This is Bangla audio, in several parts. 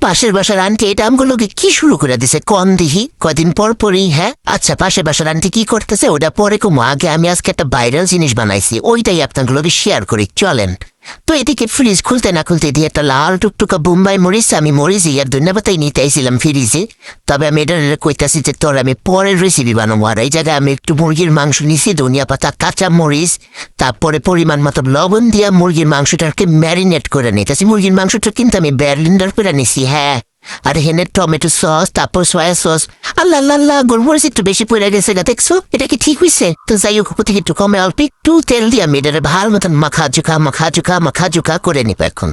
পাশের বাসার আন্টি এটা আমগুলোকে কি শুরু করে দিছে কন দিহি কদিন পর পরই। হ্যাঁ আচ্ছা, পাশের বাসার আন্টি কি করতেছে ওটা পরে কমো, আগে আমি আজকে একটা ভাইরাল জিনিস বানাইছি ওইটাই আপনাগুলোকে শেয়ার করি চলেন। তো এদিকে ফ্রিজ খুলতে না খুলতে দিয়ে একটা লাল টুকটুকা বোম্বাই মরিচ আমি মরিচ আর ধন্যবাদই নিতে আইছিলাম ফ্রিজে। তবে আমি এটা কইতাছি যে তোর আমি পরের রেসিপি বানাবো। আর এই জায়গায় আমি একটু মুরগির মাংস নিছি, ধনিয়া পাতা, কাঁচা মরিচ, তারপরে পরিমাণ মতো লবণ দিয়া মুরগির মাংসটাকে ম্যারিনেট করে নিতেছি। মুরগির মাংসটা কিন্তু আমি ব্যারিন্ডার করে নিছি। হ্যাঁ, আর হেনের টমেটো সস, তারপর সয়া সস। আল্লাহ আল্লাহ আল্লাহ, গোলমরিচ একটু বেশি পড়ে গেছে গা, দেখছো এটা কি ঠিক হয়েছে? তো যাই হোক, থেকে একটু কমে অল্প একটু তেল দিয়ে আমি এটারে ভালো মতন মাখা জুকা করে নিব। এখন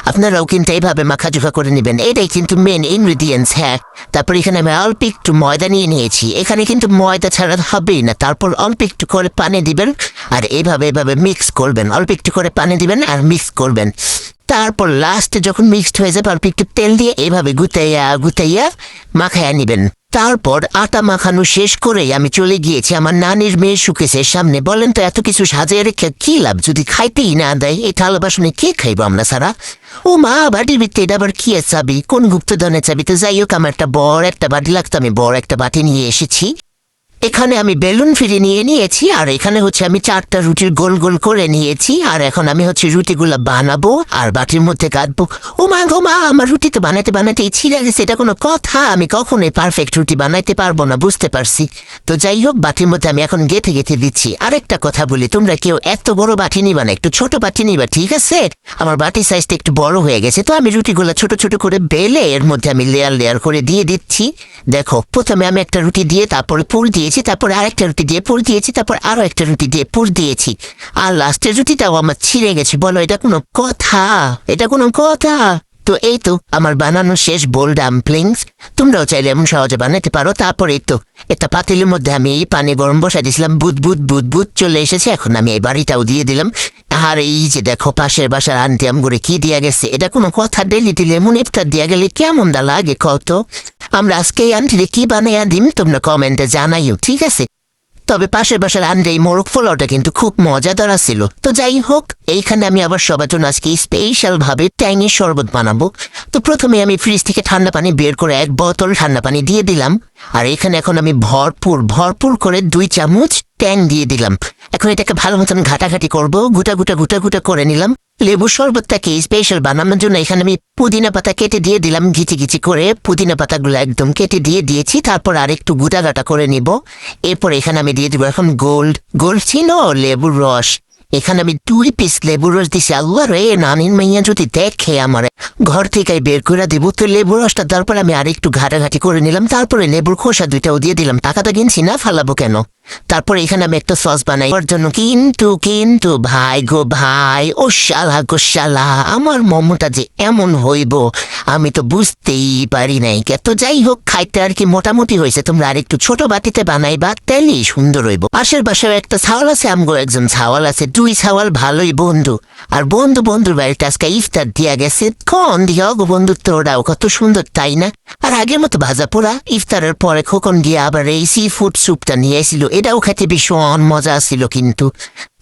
আপনারাও কিন্তু এইভাবে মাখা জুকা করে নেবেন, এটাই কিন্তু মেন ইনগ্রিডিয়েন্টস। হ্যাঁ, তারপর এখানে আমি অল্প একটু ময়দা নিয়ে নিয়েছি, এখানে কিন্তু ময়দা ছাড়া হবেই না। তারপর অল্প একটু করে পানি দিবেন আর এইভাবে মিক্স করবেন, অল্প একটু করে পানি দিবেন আর মিক্স করবেন। তারপর লাস্টে যখন মিক্সড হয়ে যাবে অল্প একটু তেল দিয়ে এইভাবে গুতাইয়া মাখাইয়া নিবেন। তারপর আটা মাখানো শেষ করেই আমি চলে গিয়েছি আমার নানির মেয়ে সুকেশের সামনে। বলেন তো এত কিছু সাজিয়ে রেখে কি লাভ যদি খাইতেই না দেয়? এই থালা বাসনে কে খাইব আমরা সারা? ও মা, বাটির ভিত্তি এটা আবার কি চাবি? কোন গুপ্তধনের চাবি? তো যাই হোক, আমার একটা বাটি লাগতো, আমি বড় একটা বাটি নিয়ে এসেছি। এখানে আমি বেলুন ফিরে নিয়ে নিয়েছি আর এখানে হচ্ছে আমি 4টা রুটির গোল গোল করে নিয়েছি। আর এখন আমি হচ্ছে রুটিগুলো বানাবো আর বাটির মধ্যে কাটবো। ও মা গো মা, আমার রুটি তো বানাতে ছিঁড়ে গেছে, এটা কোনো কথা? আমি কখনোই পারফেক্ট রুটি বানাইতে পারবো না, বুঝতে পারছি। তো যাই হোক, বাটির মধ্যে আমি এখন গেঁথে দিচ্ছি। আরেকটা কথা বলি, তোমরা কেউ এত বড় বাটি নিবা না, একটু ছোট বাটি নিবা, ঠিক আছে? আমার বাটির সাইজটা একটু বড় হয়ে গেছে, তো আমি রুটিগুলো ছোট ছোট করে বেলে এর মধ্যে আমি লেয়ার করে দিয়ে দিচ্ছি। দেখো, প্রথমে আমি একটা রুটি দিয়ে তারপরে পুর দিয়েছি, তারপরে আরেকটা রুটি দিয়ে পুর দিয়েছি, তারপর আরো একটা রুটি দিয়ে পুর দিয়েছি, আর লাস্টের রুটিটাও আমার ছিঁড়ে গেছে। বলো এটা কোনো কথা? এটা কোনো কথা? তো এই তো আমার বানানো শেষ বোল ডাম্পলিংস। তোমরাও চাইলে এমন সহজে বানাতে পারো। তারপরে এই তো একটা পাতিলের মধ্যে আমি এই পানি গরম বসাই দিয়েছিলাম, বুদ চলে এসেছে। এখন আমি এই বাড়িটাও দিয়ে দিলাম। আর এই যে দেখো, পাশের বাসার আন্টি আমগুড়ে কি দিয়া গেছে, এটা কোনো কথা? ডেলি এমন ইফতার দিয়া গেলে কেমন দা লাগে কত? আমরা আজকে এই আন্টিরে কি বানাইয়া দিম তোমরা কমেন্টে জানাইও, ঠিক আছে? তবে পাশের বাসার আন্টি এই মোরগ পোলাওটা কিন্তু খুব মজাদার ছিল। তো যাই হোক, এইখানে আমি আবার সবার জন্য আজকে স্পেশাল ভাবে ট্যাংয়ের শরবত বানাবো। তো প্রথমে আমি ফ্রিজ থেকে ঠান্ডা পানি বের করে 1 বোতল ঠান্ডা পানি দিয়ে দিলাম। আর এখানে এখন আমি ভরপুর করে 2 চামচ ট্যাং দিয়ে দিলাম। এখন এটাকে ভালো মতন ঘাটাঘাটি করবো, গুটা করে নিলাম। লেবু শরবতটাকে স্পেশাল বানানোর জন্য এখানে আমি পুদিনা পাতা কেটে দিয়ে দিলাম, ঘিচি করে পুদিনা পাতাগুলো একদম কেটে দিয়েছি। তারপর আর একটু গুটা করে নিব। এরপর এখানে আমি দিয়ে দিব এখন গোল্ড ছিল লেবুর রস। এখানে আমি 2 পিস লেবুর রস দিছি। আল্লাহ রে, নানির মাইয়া যদি দেখে আমার ঘর থেকে বের করে দিব। তো লেবুর রসটা তারপর আমি আর একটু ঘাটাঘাটি করে নিলাম। তারপরে লেবুর খোসা 2টাও দিয়ে দিলাম, টাকাটা কিনছি না, ফালাবো কেন? তারপর এখানে আমি একটা সস বানাই ওর জন্য। কিন্তু ভাই গো ভাই, ও শালা আমার মোমোটা যে এমন হইব আমি তো বুঝতেই পারি নাই। তো যাই হোক, খাইতে আর কি মোটামুটি হয়েছে। তোমরা আর একটু ছোট বাটিতে বানাইবা, তেলই সুন্দর হইব। পাশের বাসায় একটা ছাওয়াল আছে, আমগো একজন ছাওয়াল আছে, 2 ছাওয়াল ভালোই বন্ধু। আর বন্ধুর বাড়িতে আজকে ইফতার দিয়া গেছে। কন দিয়া গো বন্ধুত্ব, ওরাও কত সুন্দর, তাই না? আর আগের মতো ভাজা পোড়া। ইফতারের পরে খোকন গিয়ে আবার এই সি ফুড স্যুপটা নিয়ে এসেছিল, এটাও খেতে ভীষণ মজা আসছিল কিন্তু।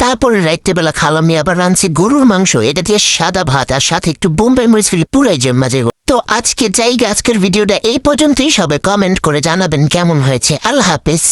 তারপরে রাত্রেবেলা খালামি আবার রাঁধছি গরুর মাংস, এটা দিয়ে সাদা ভাত আর সাথে একটু বোম্বাই মরিচ ফেলে পুরাই মাঝে। তো আজকের ভিডিওটা এই পর্যন্তই। সবাই কমেন্ট করে জানাবেন কেমন হয়েছে। আল্লাহ হাফেজ।